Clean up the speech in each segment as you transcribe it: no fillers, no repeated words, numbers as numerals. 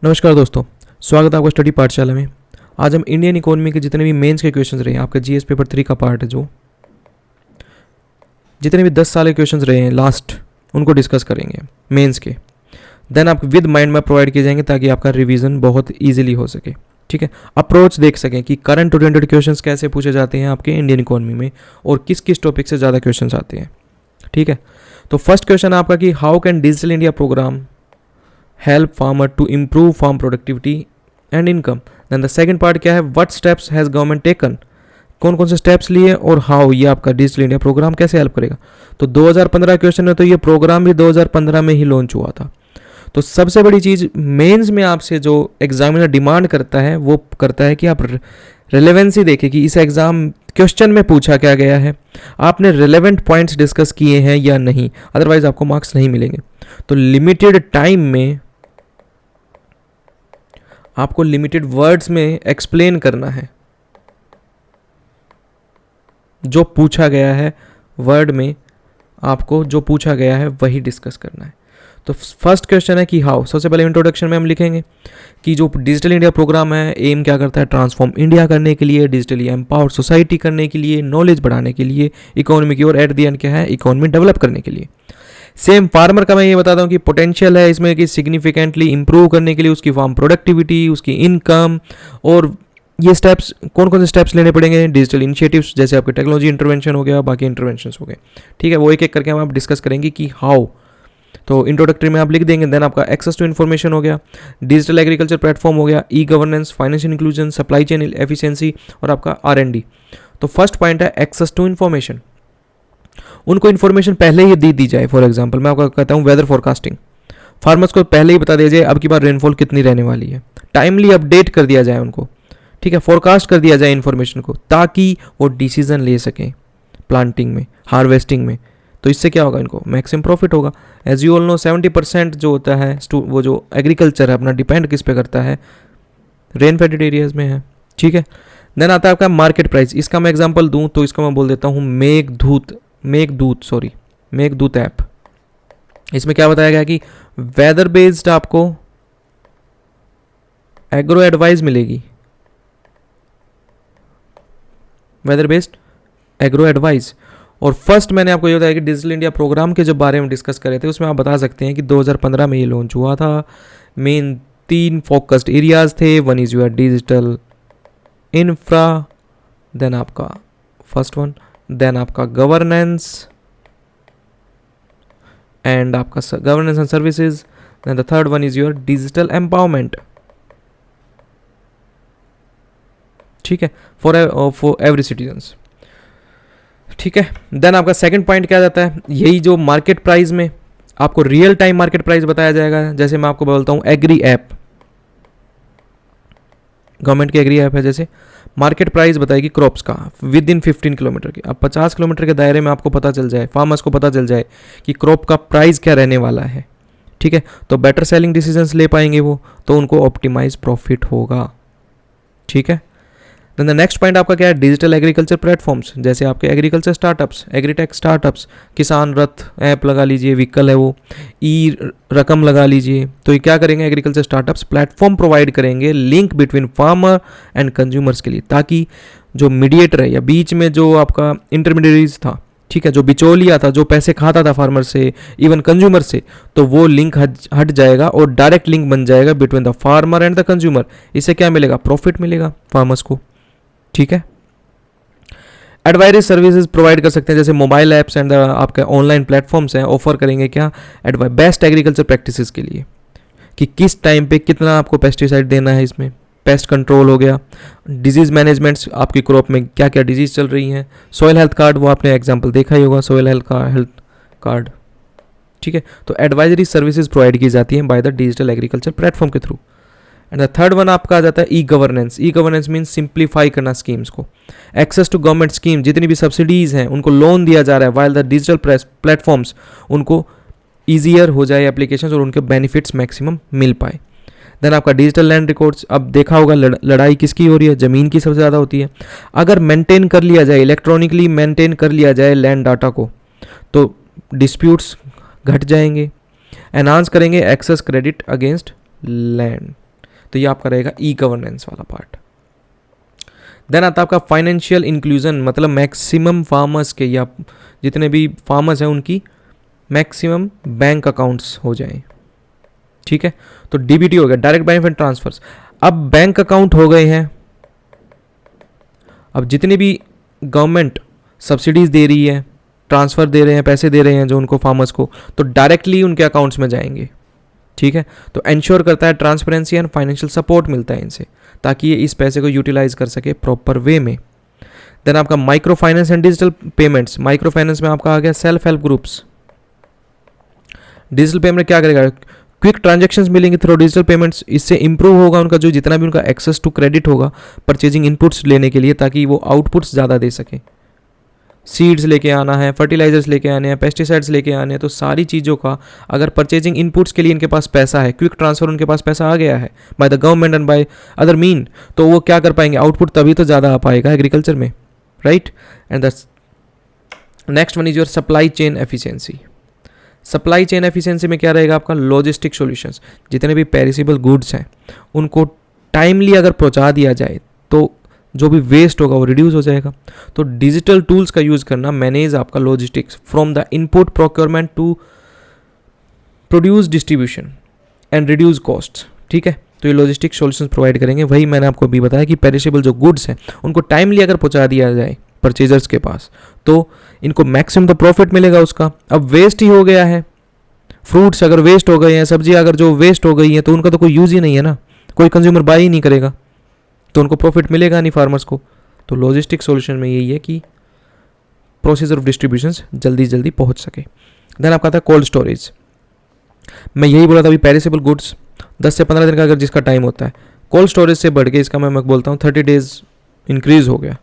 नमस्कार दोस्तों, स्वागत है आपका स्टडी पाठशाला में। आज हम इंडियन इकोनॉमी के जितने भी मेंस के क्वेश्चंस रहे हैं, आपका जीएस पेपर 3 का पार्ट है, जो जितने भी 10 साल के क्वेश्चंस रहे हैं लास्ट, उनको डिस्कस करेंगे मेंस के। देन आप विद माइंड मैप प्रोवाइड किए जाएंगे ताकि आपका रिवीजन बहुत ईजिली हो सके। ठीक है, अप्रोच देख सकें कि करंट ओरिएंटेड क्वेश्चंस कैसे पूछे जाते हैं आपके इंडियन इकोनॉमी में और किस किस टॉपिक से ज़्यादा क्वेश्चंस आते हैं। ठीक है, तो फर्स्ट क्वेश्चन आपका कि how can digital India programme help farmer to improve farm productivity and income। then the second part क्या है, what steps has government taken, कौन कौन से स्टेप्स लिए और हाउ ये आपका डिजिटल इंडिया प्रोग्राम कैसे हेल्प करेगा। तो 2015 क्वेश्चन है, तो ये प्रोग्राम भी 2015 में ही लॉन्च हुआ था। तो सबसे बड़ी चीज़ मेंस में आपसे जो एग्जामिनर डिमांड करता है वो करता है कि आप रेलेवेंसी देखें कि इस एग्जाम क्वेश्चन में पूछा क्या गया है, आपने रेलेवेंट पॉइंट्स डिस्कस किए हैं या नहीं, अदरवाइज आपको मार्क्स नहीं मिलेंगे। तो लिमिटेड टाइम में आपको लिमिटेड वर्ड्स में एक्सप्लेन करना है, जो पूछा गया है वर्ड में आपको जो पूछा गया है वही डिस्कस करना है। तो फर्स्ट क्वेश्चन है कि हाउ। सबसे पहले इंट्रोडक्शन में हम लिखेंगे कि जो डिजिटल इंडिया प्रोग्राम है एम क्या करता है, ट्रांसफॉर्म इंडिया करने के लिए, डिजिटली एम्पावर्ड सोसाइटी करने के लिए, नॉलेज बढ़ाने के लिए इकोनॉमी की, और एट द एंड क्या है, इकोनॉमी डेवलप करने के लिए। सेम फार्मर का मैं ये बताता हूँ कि पोटेंशियल है इसमें कि सिग्निफिकेंटली इंप्रूव करने के लिए उसकी फार्म प्रोडक्टिविटी, उसकी इनकम, और ये स्टेप्स कौन कौन से स्टेप्स लेने पड़ेंगे, डिजिटल इनिशिएटिव्स जैसे आपके टेक्नोलॉजी इंटरवेंशन हो गया, बाकी इंटरवेंशंस हो गए। ठीक है, वो एक एक करके हम आप डिस्कस करेंगे कि हाउ। तो इंट्रोडक्टरी में आप लिख देंगे। देन आपका एक्सेस टू इन्फॉर्मेशन हो गया, डिजिटल एग्रीकल्चर प्लेटफॉर्म हो गया, e governance, financial inclusion, supply chain efficiency और आपका R&D। तो फर्स्ट पॉइंट है एक्सेस टू इन्फॉर्मेशन। उनको इन्फॉर्मेशन पहले ही दी जाए। फॉर एग्जांपल मैं आपको कहता हूँ वेदर फोरकास्टिंग, फार्मर्स को पहले ही बता दिया जाए अब की बार रेनफॉल कितनी रहने वाली है, टाइमली अपडेट कर दिया जाए उनको। ठीक है, फोरकास्ट कर दिया जाए इन्फॉर्मेशन को, ताकि वो डिसीजन ले सकें प्लांटिंग में, हार्वेस्टिंग में। तो इससे क्या होगा, इनको मैक्सिमम प्रॉफिट होगा। एज यू ऑल नो 70% जो होता है वो जो एग्रीकल्चर है अपना डिपेंड किस पे करता है, रेन फेडेड एरियाज में है। ठीक है, देन आता है आपका मार्केट प्राइस। इसका मैं एग्जांपल दूं तो इसको मैं बोल देता हूँ मेघदूत ऐप। इसमें क्या बताया गया कि वेदर बेस्ड आपको एग्रो एडवाइस मिलेगी, वेदर बेस्ड एग्रो एडवाइस। और फर्स्ट मैंने आपको ये बताया कि डिजिटल इंडिया प्रोग्राम के जो बारे में डिस्कस कर रहे थे उसमें आप बता सकते हैं कि 2015 में ये लॉन्च हुआ था। मेन 3 फोकस्ड एरियाज थे, one is your digital infra, then आपका फर्स्ट वन, देन आपका गवर्नेंस एंड आपका governance and services, then the third one is your digital empowerment. ठीक है, फॉर एवरी सिटीजन्स। ठीक है, देन आपका सेकंड पॉइंट क्या जाता है, यही जो मार्केट प्राइस में आपको रियल टाइम मार्केट प्राइस बताया जाएगा। जैसे मैं आपको बोलता हूं एग्री ऐप, गवर्नमेंट की एग्री ऐप है, जैसे मार्केट प्राइस बताएगी क्रॉप्स का विद इन 15 किलोमीटर की। अब 50 किलोमीटर के दायरे में आपको पता चल जाए, फार्मर्स को पता चल जाए कि क्रॉप का प्राइस क्या रहने वाला है। ठीक है, तो बेटर सेलिंग डिसीजंस ले पाएंगे वो, तो उनको ऑप्टिमाइज प्रॉफिट होगा। ठीक है, देन द नेक्स्ट पॉइंट आपका क्या है, डिजिटल एग्रीकल्चर प्लेटफॉर्म्स, जैसे आपके एग्रीकल्चर स्टार्टअप्स, एग्रीटेक स्टार्टअप्स, किसान रथ ऐप लगा लीजिए, व्हीकल है वो, ई रकम लगा लीजिए। तो ये क्या करेंगे, एग्रीकल्चर स्टार्टअप्स प्लेटफॉर्म प्रोवाइड करेंगे link between farmer and consumers के लिए, ताकि जो मीडिएटर है या बीच में जो आपका इंटरमीडिएरीज था, ठीक है, जो बिचौलिया था, जो पैसे खाता था फार्मर से, इवन कंज्यूमर से, तो वो लिंक हट जाएगा और डायरेक्ट लिंक बन जाएगा between the farmer and the consumer. इससे क्या मिलेगा, प्रॉफिट मिलेगा फार्मर्स को। ठीक है, एडवाइजरी सर्विसेज प्रोवाइड कर सकते हैं, जैसे मोबाइल ऐप्स एंड आपके ऑनलाइन प्लेटफॉर्म्स हैं, ऑफर करेंगे क्या, बेस्ट एग्रीकल्चर प्रैक्टिसेस के लिए, कि किस टाइम पे कितना आपको पेस्टिसाइड देना है, इसमें पेस्ट कंट्रोल हो गया, डिजीज मैनेजमेंट्स, आपकी क्रॉप में क्या क्या डिजीज चल रही हैं, सॉइल हेल्थ कार्ड, वो आपने एग्जांपल देखा ही होगा, सॉइल हेल्थ कार्ड। ठीक है, तो एडवाइजरी सर्विसेज प्रोवाइड की जाती हैं by the digital agriculture platform के थ्रू। एंड द थर्ड वन आपका आ जाता है e governance. E governance means simplify करना स्कीम्स को, एक्सेस टू गवर्नमेंट स्कीम, जितनी भी सब्सिडीज हैं उनको लोन दिया जा रहा है, वाइल द डिजिटल प्लेटफॉर्म्स उनको ईजियर हो जाए एप्लीकेशन और उनके बेनिफिट्स मैक्सिमम मिल पाए। देन आपका डिजिटल लैंड रिकॉर्ड्स, अब देखा होगा लड़ाई किसकी हो रही है, ज़मीन की सबसे ज़्यादा होती है। अगर मेंटेन कर लिया जाए, इलेक्ट्रॉनिकली मेंटेन कर लिया जाए लैंड डाटा को, तो डिस्प्यूट्स घट जाएंगे। एनहांस करेंगे एक्सेस क्रेडिट अगेंस्ट लैंड, तो ये आपका रहेगा ई गवर्नेंस वाला पार्ट। देन आता है आपका फाइनेंशियल इंक्लूजन, मतलब मैक्सिमम फार्मर्स के या जितने भी फार्मर्स हैं उनकी मैक्सिमम बैंक अकाउंट्स हो जाएं, ठीक है। तो डीबीटी हो गया, डायरेक्ट बेनिफिट ट्रांसफर्स। अब बैंक अकाउंट हो गए हैं, अब जितनी भी गवर्नमेंट सब्सिडीज दे रही है, ट्रांसफ़र दे रहे हैं, पैसे दे रहे हैं जो उनको फार्मर्स को, तो डायरेक्टली उनके अकाउंट्स में जाएंगे, ठीक है। तो इंश्योर करता है ट्रांसपेरेंसी एंड फाइनेंशियल सपोर्ट मिलता है इनसे, ताकि ये इस पैसे को यूटिलाइज कर सके प्रॉपर वे में। देन आपका micro finance and digital payments. Micro finance में आपका आ गया self help groups. Digital payment क्या करेगा, क्विक ट्रांजैक्शंस मिलेंगे थ्रू डिजिटल पेमेंट्स, इससे इंप्रूव होगा उनका जो जितना भी उनका एक्सेस टू क्रेडिट होगा परचेजिंग इनपुट्स लेने के लिए, ताकि वो आउटपुट्स ज़्यादा दे सके। सीड्स लेके आना है, फर्टिलाइजर्स लेके आने हैं, पेस्टिसाइड्स लेके आने हैं, तो सारी चीज़ों का अगर परचेजिंग इनपुट्स के लिए इनके पास पैसा है, क्विक ट्रांसफर उनके पास पैसा आ गया है bye the government and by other mean, तो वो क्या कर पाएंगे, आउटपुट तभी तो ज़्यादा आ पाएगा एग्रीकल्चर में, right. And the next one is your supply chain efficiency. Supply chain efficiency में क्या रहेगा आपका, लॉजिस्टिक सॉल्यूशंस। जितने भी पेरिसेबल गुड्स हैं उनको टाइमली अगर पहुंचा दिया जाए तो जो भी वेस्ट होगा वो रिड्यूस हो जाएगा। तो डिजिटल टूल्स का यूज़ करना मैनेज आपका logistics from the input procurement to produce distribution and reduce cost, ठीक है। तो ये लॉजिस्टिक सॉल्यूशंस प्रोवाइड करेंगे। वही मैंने आपको अभी बताया कि पेरिसेबल जो गुड्स हैं उनको टाइमली अगर पहुंचा दिया जाए परचेजर्स के पास तो इनको मैक्सिमम तो प्रॉफिट मिलेगा उसका। अब वेस्ट ही हो गया है, फ्रूट्स अगर वेस्ट हो गए हैं, सब्जी अगर जो वेस्ट हो गई है, तो उनका तो कोई यूज़ ही नहीं है ना, कोई कंज्यूमर बाय ही नहीं करेगा, तो उनको प्रॉफिट मिलेगा नहीं फार्मर्स को। तो लॉजिस्टिक सॉल्यूशन में यही है कि प्रोसेसर ऑफ डिस्ट्रीब्यूशंस जल्दी जल्दी पहुंच सके। देन आपका आता है कोल्ड स्टोरेज। मैं यही बोला था अभी, पेरिसेबल गुड्स 10 से 15 दिन का अगर जिसका टाइम होता है, कोल्ड स्टोरेज से बढ़ के इसका मैं बोलता हूँ 30 डेज इंक्रीज हो गया।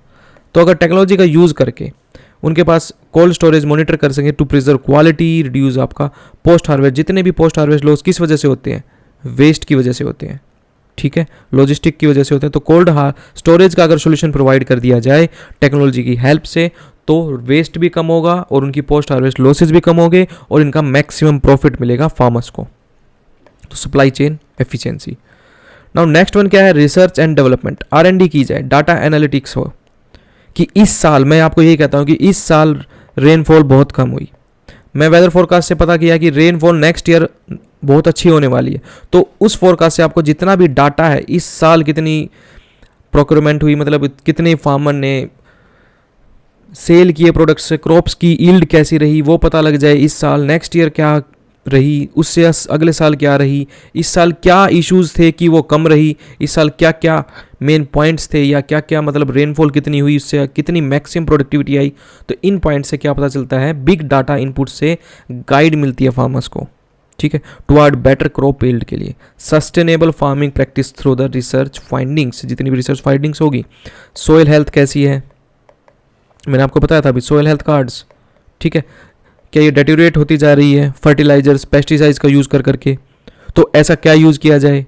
तो अगर टेक्नोलॉजी का यूज़ करके उनके पास कोल्ड स्टोरेज मॉनिटर कर सकें टू प्रिजर्व क्वालिटी, रिड्यूस आपका पोस्ट हार्वेस्ट। जितने भी पोस्ट हार्वेस्ट लॉस किस वजह से होते हैं, वेस्ट की वजह से होते हैं, ठीक है, लॉजिस्टिक की वजह से होते हैं। तो कोल्ड स्टोरेज का अगर सोल्यूशन प्रोवाइड कर दिया जाए टेक्नोलॉजी की हेल्प से, तो वेस्ट भी कम होगा और उनकी पोस्ट हार्वेस्ट लॉसेज भी कम होंगे और इनका मैक्सिमम प्रॉफिट मिलेगा फार्मर्स को। तो supply chain efficiency. Now next one क्या है, रिसर्च एंड डेवलपमेंट। R&D की जाए, डाटा एनालिटिक्स हो कि इस साल, मैं आपको यही कहता हूँ कि इस साल रेनफॉल बहुत कम हुई। मैं वेदर फोरकास्ट से पता किया कि रेनफॉल नेक्स्ट ईयर बहुत अच्छी होने वाली है। तो उस फोरकास्ट से आपको जितना भी डाटा है, इस साल कितनी प्रोक्योरमेंट हुई, मतलब कितने फार्मर ने सेल किए प्रोडक्ट्स, क्रॉप्स की यील्ड कैसी रही, वो पता लग जाए। इस साल नेक्स्ट ईयर क्या रही, उससे अगले साल क्या रही, इस साल क्या इश्यूज थे कि वो कम रही, इस साल क्या क्या मेन पॉइंट्स थे, या क्या क्या मतलब रेनफॉल कितनी हुई, उससे कितनी मैक्सिमम प्रोडक्टिविटी आई। तो इन पॉइंट से क्या पता चलता है, बिग डाटा इनपुट से गाइड मिलती है फार्मर्स को, ठीक है, टुवर्ड बेटर क्रॉप यील्ड के लिए। Sustainable farming practice through the research findings, जितनी भी रिसर्च फाइंडिंग्स होगी। सोयल हेल्थ कैसी है, मैंने आपको बताया था अभी, सोयल हेल्थ कार्ड्स, ठीक है, क्या ये डेटेरिएट होती जा रही है फर्टिलाइजर्स पेस्टिसाइड्स का यूज़ कर करके, तो ऐसा क्या यूज़ किया जाए,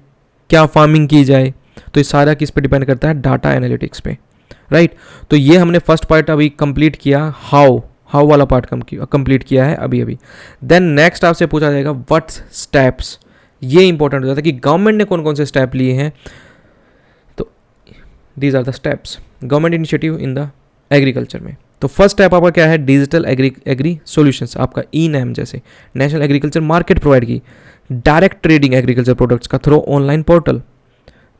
क्या फार्मिंग की जाए। तो ये सारा किस पे डिपेंड करता है, डाटा एनालिटिक्स पे, राइट। तो ये हमने फर्स्ट पार्ट अभी कंप्लीट किया, हाउ वाला पार्ट कंप्लीट किया है अभी अभी। देन नेक्स्ट आपसे पूछा जाएगा व्हाट स्टेप्स, ये इंपॉर्टेंट हो जाता है कि गवर्नमेंट ने कौन कौन से स्टेप लिए हैं। तो these are the steps government initiative in the agriculture में। तो फर्स्ट स्टेप आपका क्या है, डिजिटल एग्री सॉल्यूशंस, आपका ई-नैम जैसे नेशनल एग्रीकल्चर मार्केट प्रोवाइड की, डायरेक्ट ट्रेडिंग एग्रीकल्चर प्रोडक्ट्स का through online portal,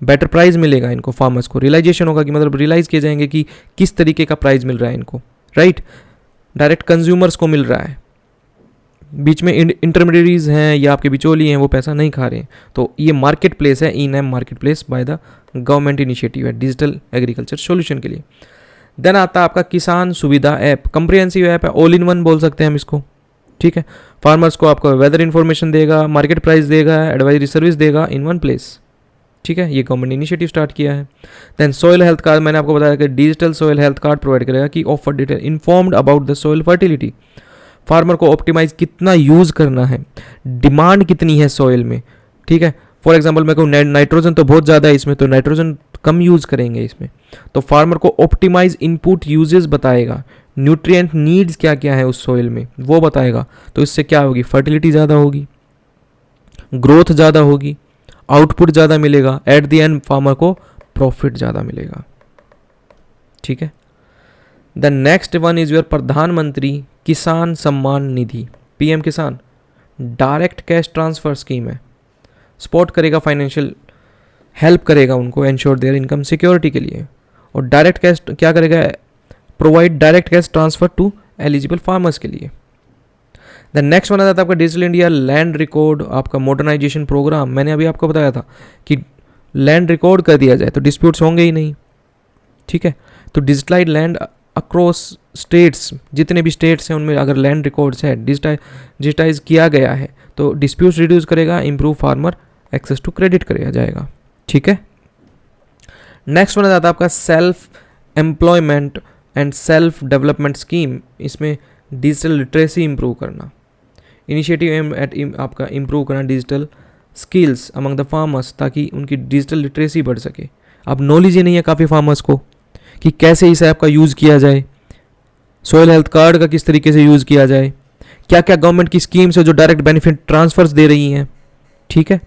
better price मिलेगा इनको फार्मर्स को, रियलाइजेशन होगा कि मतलब रियलाइज किए जाएंगे कि किस तरीके का प्राइस मिल रहा है इनको, राइट। डायरेक्ट कंज्यूमर्स को मिल रहा है, बीच में इंटरमीडियरीज हैं या आपके बिचौली हैं वो पैसा नहीं खा रहे हैं। तो ये मार्केट प्लेस है, e NAM market place by the government initiative है डिजिटल एग्रीकल्चर सॉल्यूशन के लिए। देन आता है आपका Kisan Suvidha app, comprehensive app है, ऑल इन वन बोल सकते हैं हम इसको, ठीक है। फार्मर्स को आपको वेदर इन्फॉर्मेशन देगा, मार्केट प्राइस देगा, एडवाइजरी सर्विस देगा इन वन प्लेस, ठीक है। ये गवर्नमेंट इनिशिएटिव स्टार्ट किया है। देन सॉइल हेल्थ कार्ड, मैंने आपको बताया कि digital soil health card provide करेगा कि offer detail informed about the soil fertility, farmer को ऑप्टिमाइज कितना यूज़ करना है, डिमांड कितनी है सॉइल में, ठीक है। फॉर एग्जाम्पल मैं कहूँ नाइट्रोजन तो बहुत ज़्यादा है इसमें, तो नाइट्रोजन कम यूज़ करेंगे इसमें, तो फार्मर को ऑप्टिमाइज इनपुट यूजेस बताएगा, न्यूट्रिएंट नीड्स क्या क्या है उस सॉइल में वो बताएगा। तो इससे क्या होगी, फर्टिलिटी ज़्यादा होगी, ग्रोथ ज़्यादा होगी, आउटपुट ज़्यादा मिलेगा, एट द एंड फार्मर को प्रॉफिट ज़्यादा मिलेगा। ठीक है। The next one is your प्रधानमंत्री किसान सम्मान निधि, पीएम किसान, डायरेक्ट कैश ट्रांसफर स्कीम है। सपोर्ट करेगा, फाइनेंशियल हेल्प करेगा उनको, एंश्योर देयर इनकम सिक्योरिटी के लिए। और डायरेक्ट कैश क्या करेगा, provide direct cash transfer to eligible farmers के लिए। द नेक्स्ट वन आ जाता है आपका डिजिटल इंडिया लैंड रिकॉर्ड, आपका मॉडर्नाइजेशन प्रोग्राम। मैंने अभी आपको बताया था कि लैंड रिकॉर्ड कर दिया जाए तो डिस्प्यूट्स होंगे ही नहीं। ठीक है, तो डिजिटलाइज लैंड अक्रॉस स्टेट्स, जितने भी स्टेट्स हैं उनमें अगर लैंड रिकॉर्ड्स है डिजिटाइज किया गया है तो डिस्प्यूट्स रिड्यूस करेगा, improve farmer access to credit करेगा जाएगा। ठीक है। नेक्स्ट वन आ जाता है आपका self employment and self development scheme. इसमें डिजिटल लिटरेसी इंप्रूव करना, इनिशिएटिव एम एट आपका इंप्रूव करना digital skills among the farmers, ताकि उनकी डिजिटल लिटरेसी बढ़ सके। अब नॉलेज ही नहीं है काफ़ी फार्मर्स को कि कैसे इस ऐप का यूज़ किया जाए, सोयल हेल्थ कार्ड का किस तरीके से यूज़ किया जाए, क्या क्या गवर्नमेंट की स्कीम्स है जो डायरेक्ट बेनिफिट ट्रांसफर्स दे रही हैं। ठीक है,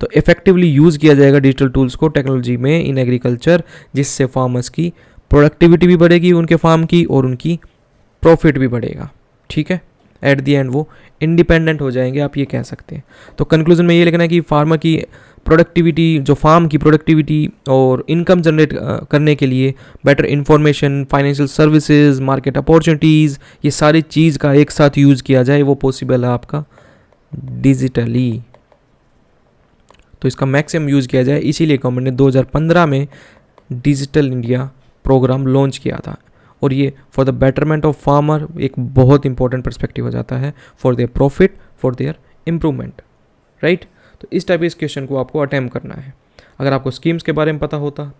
तो इफेक्टिवली यूज़ किया जाएगा डिजिटल टूल्स को टेक्नोलॉजी में इन एग्रीकल्चर, जिससे फार्मर्स की प्रोडक्टिविटी भी बढ़ेगी उनके फार्म की और उनकी प्रॉफिट भी बढ़ेगा। ठीक है, एट द एंड वो इंडिपेंडेंट हो जाएंगे, आप ये कह सकते हैं। तो कंक्लूजन में ये लिखना है कि फार्मर की प्रोडक्टिविटी, जो फार्म की प्रोडक्टिविटी और इनकम जनरेट करने के लिए better information, financial services, market opportunities, ये सारी चीज़ का एक साथ यूज़ किया जाए, वो पॉसिबल है आपका डिजिटली। तो इसका मैक्सिमम यूज़ किया जाए, इसीलिए गवर्नमेंट ने 2015 में डिजिटल इंडिया प्रोग्राम लॉन्च किया था। और ये for the betterment of farmer एक बहुत इंपॉर्टेंट पर्सपेक्टिव हो जाता है, for their profit, for their improvement. Right, तो इस टाइप के इस क्वेश्चन को आपको अटेम्प्ट करना है। अगर आपको स्कीम्स के बारे में पता होता,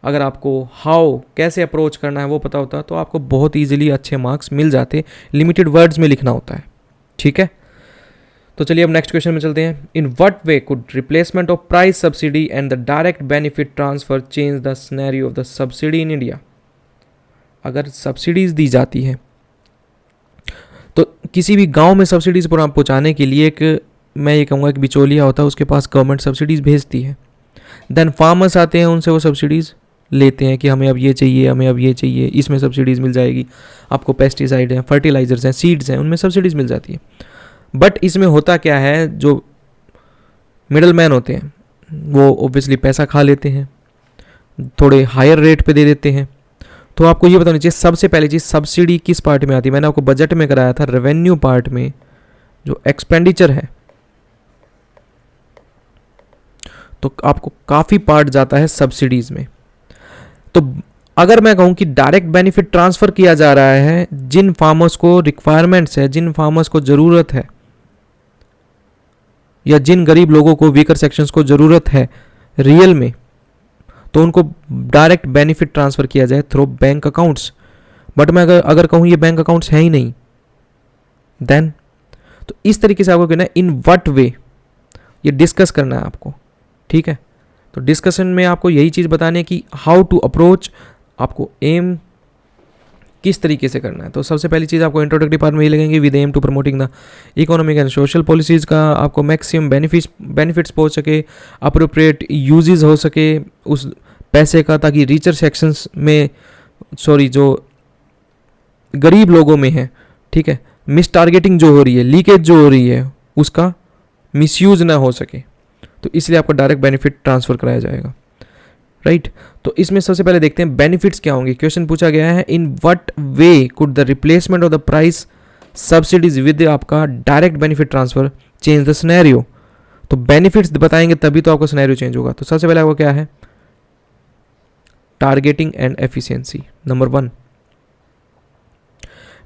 अगर आपको हाउ कैसे अप्रोच करना है वो पता होता, तो आपको बहुत ईजिली अच्छे मार्क्स मिल जाते। लिमिटेड वर्ड्स में लिखना होता है। ठीक है, तो चलिए अब नेक्स्ट क्वेश्चन में चलते हैं। इन what way could replacement of price subsidy and the direct benefit transfer change the scenario of the subsidy in India. अगर सब्सिडीज दी जाती हैं तो किसी भी गांव में सब्सिडीज पहुंचाने के लिए एक, मैं ये कहूँगा, एक बिचौलिया होता है, उसके पास गवर्नमेंट सब्सिडीज़ भेजती है। देन फार्मर्स आते हैं, उनसे वो सब्सिडीज़ लेते हैं कि हमें अब ये चाहिए, हमें अब ये चाहिए, इसमें सब्सिडीज़ मिल जाएगी आपको, पेस्टिसाइड हैं, फर्टिलाइजर्स हैं, सीड्स हैं, उनमें सब्सिडीज़ मिल जाती है। बट इसमें होता क्या है, जो मिडल मैन होते हैं वो ऑब्वियसली पैसा खा लेते हैं, थोड़े हायर रेट पे दे देते हैं। तो आपको ये बताना चाहिए सबसे पहले चीज़, सब्सिडी किस पार्ट में आती है। मैंने आपको बजट में कराया था, रेवेन्यू पार्ट में जो एक्सपेंडिचर है, तो आपको काफ़ी पार्ट जाता है सब्सिडीज़ में। तो अगर मैं कहूँ कि डायरेक्ट बेनिफिट ट्रांसफ़र किया जा रहा है, जिन फार्मर्स को रिक्वायरमेंट्स है, जिन फार्मर्स को ज़रूरत है, या जिन गरीब लोगों को, वीकर सेक्शंस को ज़रूरत है रियल में, तो उनको डायरेक्ट बेनिफिट ट्रांसफ़र किया जाए थ्रू बैंक अकाउंट्स। बट मैं अगर कहूँ ये बैंक अकाउंट्स हैं ही नहीं, देन तो इस तरीके से आपको कहना है इन व्हाट वे, ये डिस्कस करना है आपको। ठीक है, तो डिस्कशन में आपको यही चीज़ बतानी है कि हाउ टू अप्रोच, आपको एम किस तरीके से करना है। तो सबसे पहली चीज़ आपको इंट्रोडक्टरी पार्ट में ये लगेंगे, with aim to promoting the economic and social policies का आपको मैक्सिमम बेनिफिट्स पहुंच सके, अप्रोप्रिएट यूजेस हो सके उस पैसे का, ताकि रीचर सेक्शंस में, जो गरीब लोगों में है, ठीक है, मिस टारगेटिंग जो हो रही है, लीकेज जो हो रही है, उसका मिसयूज़ ना हो सके। तो इसलिए आपको डायरेक्ट बेनिफिट ट्रांसफ़र कराया जाएगा। राइट, तो इसमें सबसे पहले देखते हैं बेनिफिट्स क्या होंगे। क्वेश्चन पूछा गया है, in what way could the replacement of the price subsidies with आपका direct benefit transfer change the scenario. तो बेनिफिट्स बताएंगे तभी तो आपका सिनेरियो चेंज होगा। तो सबसे पहले आपको क्या है, targeting and efficiency. Number 1,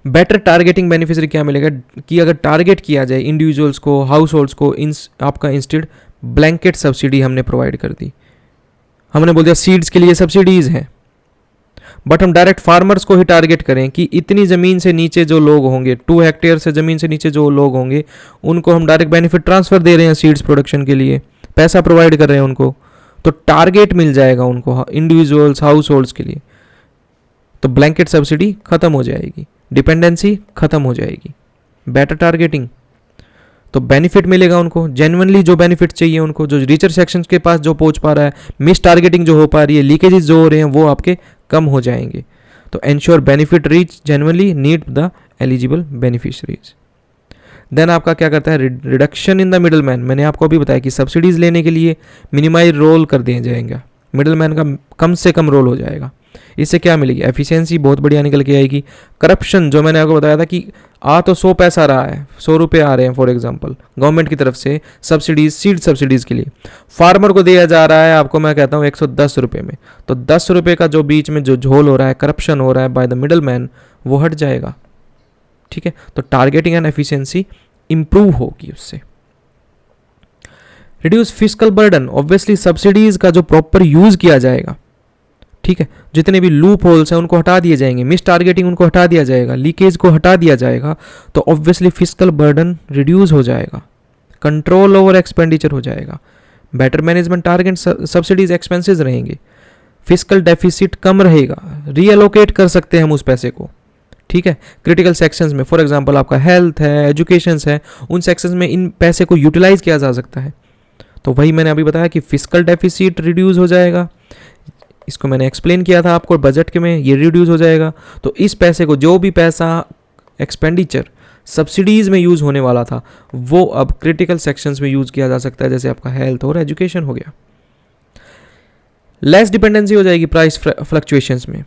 better targeting beneficiary क्या मिलेगा कि अगर टारगेट किया जाए इंडिविजुअल्स को, हाउस होल्ड्स को, आपका इंस्टेड ब्लैंकेट सब्सिडी हमने प्रोवाइड कर दी, हमने बोल दिया सीड्स के लिए सब्सिडीज़ हैं, बट हम डायरेक्ट फार्मर्स को ही टारगेट करें कि इतनी ज़मीन से नीचे जो लोग होंगे, 2 हेक्टेयर से ज़मीन से नीचे जो लोग होंगे, उनको हम डायरेक्ट बेनिफिट ट्रांसफ़र दे रहे हैं सीड्स प्रोडक्शन के लिए, पैसा प्रोवाइड कर रहे हैं उनको, तो टारगेट मिल जाएगा उनको, इंडिविजुअल्स, हाउस होल्ड्स के लिए। तो ब्लैंकेट सब्सिडी खत्म हो जाएगी, डिपेंडेंसी खत्म हो जाएगी, बेटर टारगेटिंग। तो बेनिफिट मिलेगा उनको, जेन्युइनली जो बेनिफिट चाहिए उनको, जो रिचर सेक्शंस के पास जो पहुंच पा रहा है, मिस टारगेटिंग जो हो पा रही है, लीकेजेस जो हो रहे हैं वो आपके कम हो जाएंगे. तो ensure benefit reach genuinely need the eligible beneficiaries. Then आपका क्या करता है, reduction in the middle man. मैंने आपको अभी बताया कि सब्सिडीज लेने के लिए मिनिमाइज रोल कर दिया जाएगा, मिडल मैन का कम से कम रोल हो जाएगा. इससे क्या मिलेगी, एफिशिएंसी बहुत बढ़िया निकल के आएगी. करप्शन, जो मैंने आपको बताया था कि आ तो 100 पैसा रहा है, 100 रुपये आ रहे हैं फॉर एग्जांपल गवर्नमेंट की तरफ से सब्सिडीज, सीड सब्सिडीज़ के लिए, फार्मर को दिया जा रहा है आपको मैं कहता हूँ 110 रुपये में. तो 10 रुपये का जो बीच में जो झोल हो रहा है, करप्शन हो रहा है बाय द मिडल मैन, वो हट जाएगा. ठीक है, तो टारगेटिंग एंड एफिशिएंसी इंप्रूव होगी उससे. Reduce fiscal burden, obviously subsidies का जो प्रॉपर यूज किया जाएगा, ठीक है, जितने भी लूप होल्स हैं उनको हटा दिए जाएंगे, मिस टारगेटिंग उनको हटा दिया जाएगा, लीकेज को हटा दिया जाएगा, तो ऑब्वियसली फिस्कल बर्डन रिड्यूस हो जाएगा, कंट्रोल ओवर एक्सपेंडिचर हो जाएगा, better management target subsidies expenses रहेंगे, फिस्कल डेफिसिट कम रहेगा, रीअलोकेट कर सकते हैं हम उस पैसे को. ठीक है, क्रिटिकल सेक्शंस में, फॉर एग्जांपल आपका हेल्थ है, एजुकेशन है, उन सेक्शंस में इन पैसे को यूटिलाइज किया जा सकता है. तो वही मैंने अभी बताया कि फिस्कल डेफिसिट रिड्यूस हो जाएगा, इसको मैंने एक्सप्लेन किया था आपको बजट के में, ये रिड्यूस हो जाएगा. तो इस पैसे को, जो भी पैसा एक्सपेंडिचर सब्सिडीज में यूज होने वाला था, वो अब क्रिटिकल सेक्शंस में यूज किया जा सकता है, जैसे आपका हेल्थ और एजुकेशन हो गया. लेस डिपेंडेंसी हो जाएगी प्राइस फ्लक्चुएशंस में.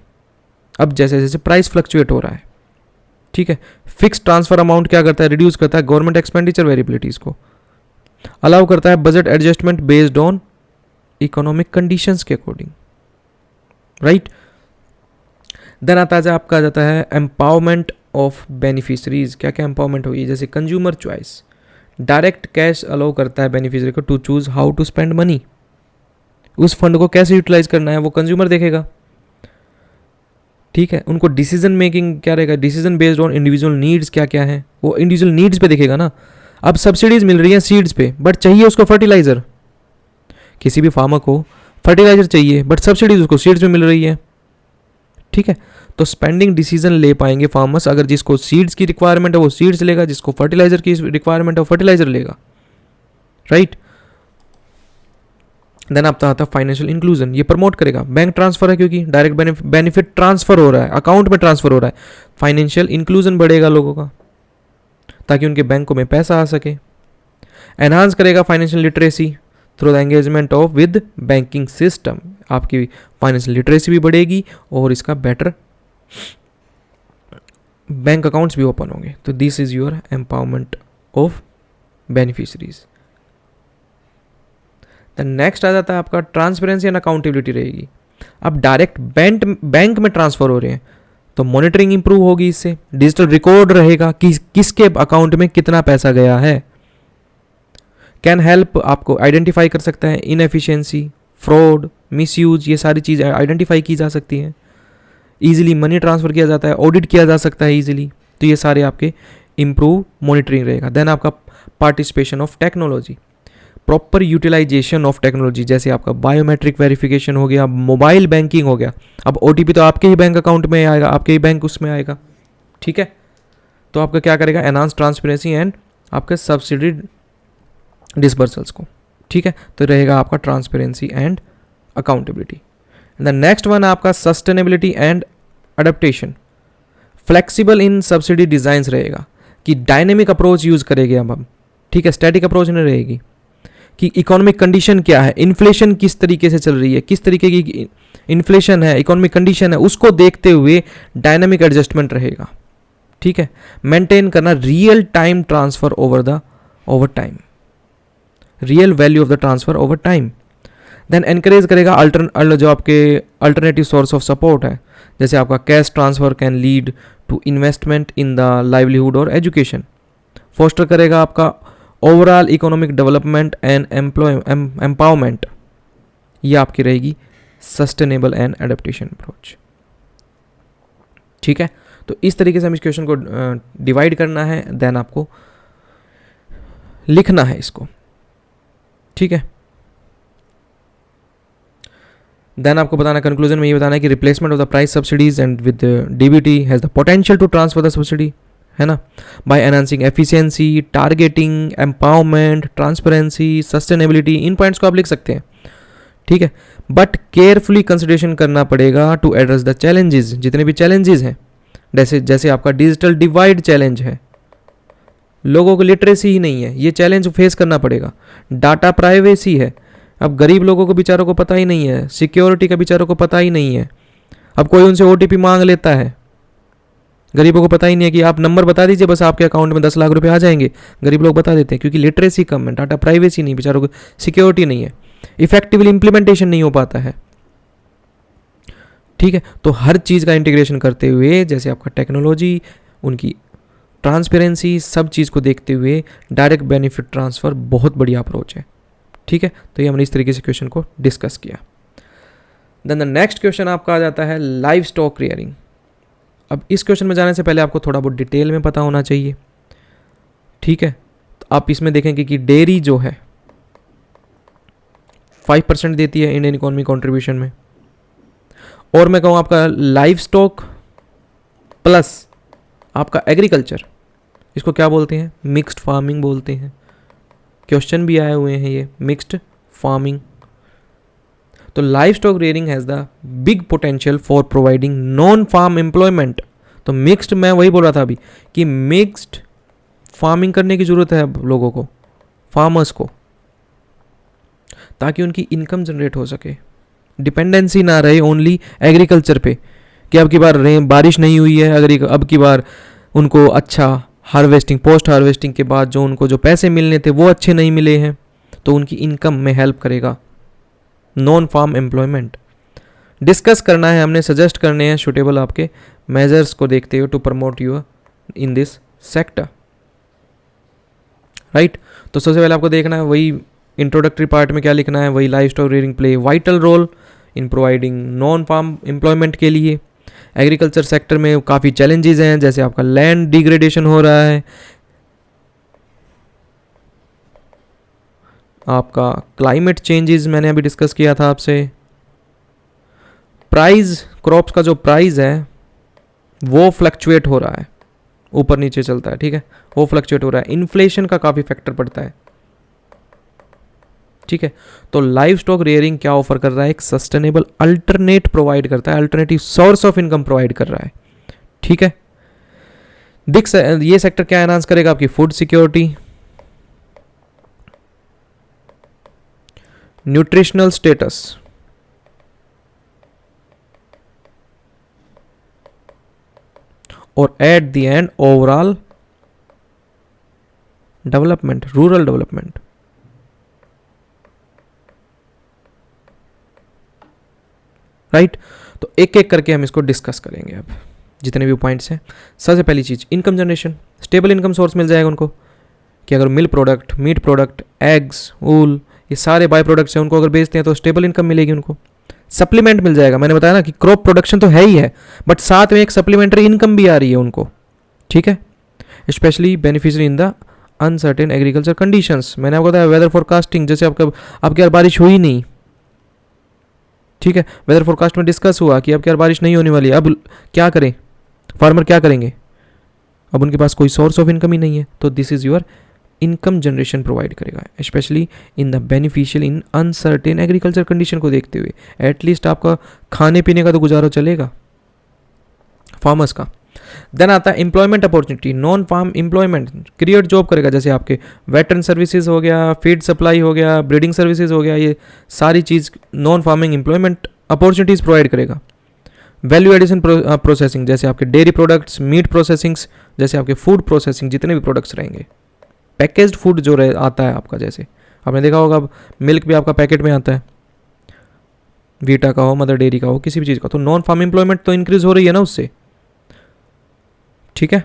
अब जैसे जैसे प्राइस फ्लक्चुएट हो रहा है, ठीक है, फिक्स ट्रांसफर अमाउंट क्या करता है, रिड्यूस करता है गवर्नमेंट एक्सपेंडिचर वेरिएबिलिटीज को, अलाउ करता है budget adjustment based on economic conditions के अकॉर्डिंग, राइट. देन आता है आपका जाता है एम्पावरमेंट ऑफ बेनिफिशरीज. क्या क्या एम्पावरमेंट होगी, जैसे consumer choice, direct cash allow करता है बेनिफिशरी को to choose how to spend money. उस फंड को कैसे यूटिलाइज करना है वो कंज्यूमर देखेगा. ठीक है, उनको डिसीजन मेकिंग क्या रहेगा, decision based on individual needs क्या क्या है, वो इंडिविजुअल नीड्स पे देखेगा ना. अब सब्सिडीज मिल रही है सीड्स पे, बट चाहिए उसको फर्टिलाइजर. किसी भी फार्मर को फर्टिलाइजर चाहिए, बट सब्सिडीज उसको सीड्स में मिल रही है. ठीक है, तो स्पेंडिंग डिसीजन ले पाएंगे फार्मर्स अगर जिसको सीड्स की रिक्वायरमेंट है वो सीड्स लेगा, जिसको फर्टिलाइजर की रिक्वायरमेंट है वो फर्टिलाइजर लेगा, राइट. देन आपका आता है फाइनेंशियल इंक्लूजन, ये प्रमोट करेगा. बैंक ट्रांसफर है क्योंकि डायरेक्ट बेनिफिट ट्रांसफर हो रहा है, अकाउंट में ट्रांसफर हो रहा है, फाइनेंशियल इंक्लूजन बढ़ेगा लोगों का ताकि उनके बैंकों में पैसा आ सके. एनहांस करेगा financial literacy through the engagement of with banking system. आपकी फाइनेंशियल लिटरेसी भी बढ़ेगी और इसका बेटर बैंक अकाउंट्स भी ओपन होंगे. तो this is your empowerment of beneficiaries. Then next आ जाता है आपका ट्रांसपेरेंसी एंड अकाउंटेबिलिटी रहेगी. अब डायरेक्ट बैंक में ट्रांसफर हो रहे हैं तो मॉनिटरिंग इंप्रूव होगी, इससे डिजिटल रिकॉर्ड रहेगा कि किसके अकाउंट में कितना पैसा गया है. कैन हेल्प आपको आइडेंटिफाई कर सकता है इनएफिशिएंसी, फ्रॉड, मिसयूज, ये सारी चीज़ें आइडेंटिफाई की जा सकती हैं. ईजिली मनी ट्रांसफर किया जाता है, ऑडिट किया जा सकता है ईजिली. तो ये सारे आपके इंप्रूव मॉनिटरिंग रहेगा. देन आपका participation of technology, proper utilization of technology, जैसे आपका बायोमेट्रिक वेरिफिकेशन हो गया, मोबाइल बैंकिंग हो गया. अब ओटीपी तो आपके ही बैंक अकाउंट में आएगा, आपके ही बैंक उसमें आएगा. ठीक है, तो आपका क्या करेगा, एनहांस ट्रांसपेरेंसी एंड आपके सब्सिडी डिसबर्सल्स को. ठीक है, तो रहेगा आपका transparency and accountability. The next one आपका sustainability and adaptation. Flexible in subsidy designs रहेगा कि डायनेमिक अप्रोच यूज करेंगे अब हम. ठीक है, स्टैटिक अप्रोच नहीं रहेगी कि इकोनॉमिक कंडीशन क्या है, इन्फ्लेशन किस तरीके से चल रही है, किस तरीके की इन्फ्लेशन है, इकोनॉमिक कंडीशन है, उसको देखते हुए डायनेमिक एडजस्टमेंट रहेगा. ठीक है, मेंटेन करना real time transfer over time, real value of the transfer over time. Then encourage करेगा जो आपके अल्टरनेटिव सोर्स ऑफ सपोर्ट है, जैसे आपका cash transfer can lead to investment in the livelihood और एजुकेशन. फोस्टर करेगा आपका overall economic development and empowerment. ये आपकी रहेगी सस्टेनेबल एंड एडेप्टेशन अप्रोच. ठीक है, तो इस तरीके से हम इस क्वेश्चन को डिवाइड करना है, देन आपको लिखना है इसको. ठीक है, देन आपको बताना, कंक्लूजन में ये बताना है कि replacement of the price subsidies and with DBT has the potential to transfer the subsidy है ना, by enhancing efficiency, targeting, empowerment, transparency, sustainability, इन पॉइंट्स को आप लिख सकते हैं, ठीक है। बट केयरफुली कंसिडरेशन करना पड़ेगा टू एड्रेस द चैलेंजेस, जितने भी चैलेंजेस हैं, जैसे जैसे आपका डिजिटल डिवाइड चैलेंज है, लोगों को लिटरेसी ही नहीं है, ये चैलेंज फेस करना पड़ेगा। डाटा प्राइवेसी है, अब गरीब लोगों को बेचारों को पता ही नहीं है, सिक्योरिटी का बेचारों को पता ही नहीं है, अब कोई उनसे ओटीपी मांग लेता है, गरीबों को पता ही नहीं है कि आप नंबर बता दीजिए बस आपके अकाउंट में 10 लाख रुपए आ जाएंगे, गरीब लोग बता देते हैं क्योंकि लिटरेसी कम है, डाटा प्राइवेसी नहीं, बेचारों को सिक्योरिटी नहीं है, इफेक्टिवली इंप्लीमेंटेशन नहीं हो पाता है, ठीक है। तो हर चीज़ का इंटीग्रेशन करते हुए, जैसे आपका टेक्नोलॉजी, उनकी ट्रांसपेरेंसी, सब चीज़ को देखते हुए डायरेक्ट बेनिफिट ट्रांसफ़र बहुत बढ़िया अप्रोच है, ठीक है। तो ये हमने इस तरीके से क्वेश्चन को डिस्कस किया। देन द नेक्स्ट क्वेश्चन आपका आ जाता है लाइव स्टॉक रियरिंग। अब इस क्वेश्चन में जाने से पहले आपको थोड़ा बहुत डिटेल में पता होना चाहिए, ठीक है। तो आप इसमें देखेंगे कि डेयरी जो है 5% देती है इंडियन इकोनॉमी कंट्रीब्यूशन में, और मैं कहूँ आपका लाइव स्टॉक प्लस आपका एग्रीकल्चर, इसको क्या बोलते हैं, मिक्स्ड फार्मिंग बोलते हैं। क्वेश्चन भी आए हुए हैं ये, मिक्स्ड फार्मिंग। तो livestock rearing has the big potential for providing non farm employment. तो मिक्स्ड, मैं वही बोल रहा था अभी कि मिक्स्ड फार्मिंग करने की ज़रूरत है अब लोगों को, फार्मर्स को, ताकि उनकी इनकम जनरेट हो सके, डिपेंडेंसी ना रहे ओनली एग्रीकल्चर पे कि अब की बार बारिश नहीं हुई है, अगर अब की बार उनको अच्छा हार्वेस्टिंग, पोस्ट हार्वेस्टिंग के बाद जो उनको जो पैसे मिलने थे वो अच्छे नहीं मिले हैं, तो उनकी इनकम में हेल्प करेगा नॉन फार्म एम्प्लॉयमेंट। डिस्कस करना है हमने, सजेस्ट करने हैं सुटेबल आपके मेजर्स को देखते हुए to promote you in this sector, right. तो सबसे पहले आपको देखना है वही इंट्रोडक्टरी पार्ट में क्या लिखना है, वही livestock rearing play vital role in providing non farm employment के लिए। एग्रीकल्चर सेक्टर में काफ़ी चैलेंजेस हैं, जैसे आपका लैंड डिग्रेडेशन हो रहा है, आपका क्लाइमेट चेंजेस मैंने अभी डिस्कस किया था आपसे, प्राइस, क्रॉप्स का जो प्राइस है वो फ्लक्चुएट हो रहा है, ऊपर नीचे चलता है, ठीक है, वो फ्लक्चुएट हो रहा है, इन्फ्लेशन का काफ़ी फैक्टर पड़ता है, ठीक है। तो लाइव स्टॉक रियरिंग क्या ऑफर कर रहा है, एक सस्टेनेबल अल्टरनेट प्रोवाइड करता है, alternative source of income provide कर रहा है, ठीक है। ये सेक्टर क्या एनहांस करेगा, आपकी फूड सिक्योरिटी, न्यूट्रिशनल स्टेटस, और at the and overall development, rural development. Right, तो एक एक करके हम इसको डिस्कस करेंगे अब, जितने भी पॉइंट्स हैं। सबसे पहली चीज income generation, stable income source मिल जाएगा उनको कि अगर milk product, meat product, eggs, wool, ये सारे बाय प्रोडक्ट्स हैं, उनको अगर बेचते हैं तो स्टेबल इनकम मिलेगी उनको। सप्लीमेंट मिल जाएगा, मैंने बताया ना कि क्रॉप प्रोडक्शन तो है ही है, बट साथ में एक सप्लीमेंट्री इनकम भी आ रही है उनको, ठीक है। Specially beneficiary in the uncertain agriculture conditions, मैंने आपको बताया वेदर फोरकास्टिंग, जैसे आपकी यार बारिश हुई नहीं, ठीक है, वेदर फोरकास्ट में डिस्कस हुआ कि अब क्या बारिश नहीं होने वाली है, अब क्या करें, फार्मर क्या करेंगे, अब उनके पास कोई सोर्स ऑफ इनकम ही नहीं है, तो this is your income generation provide करेगा, specially in the beneficial in uncertain agriculture condition को देखते हुए। एटलीस्ट आपका खाने पीने का तो गुजारा चलेगा फार्मर्स का। देन आता है employment opportunity, non farm employment, create job करेगा, जैसे आपके वेटरन सर्विसेज हो गया, फीड सप्लाई हो गया, ब्रीडिंग सर्विसेज हो गया, ये सारी चीज़ non farming employment opportunities provide करेगा। वैल्यू एडिशन प्रोसेसिंग, जैसे आपके डेयरी प्रोडक्ट्स, मीट प्रोसेसिंग्स, जैसे आपके फूड प्रोसेसिंग जितने भी प्रोडक्ट्स रहेंगे, पैकेज्ड फूड जो आता है आपका, जैसे आपने देखा होगा अब मिल्क भी आपका पैकेट में आता है, वीटा का हो, मदर डेयरी का हो, किसी भी चीज़ का, तो नॉन फार्म एम्प्लॉयमेंट तो इंक्रीज हो रही है ना उससे, ठीक है।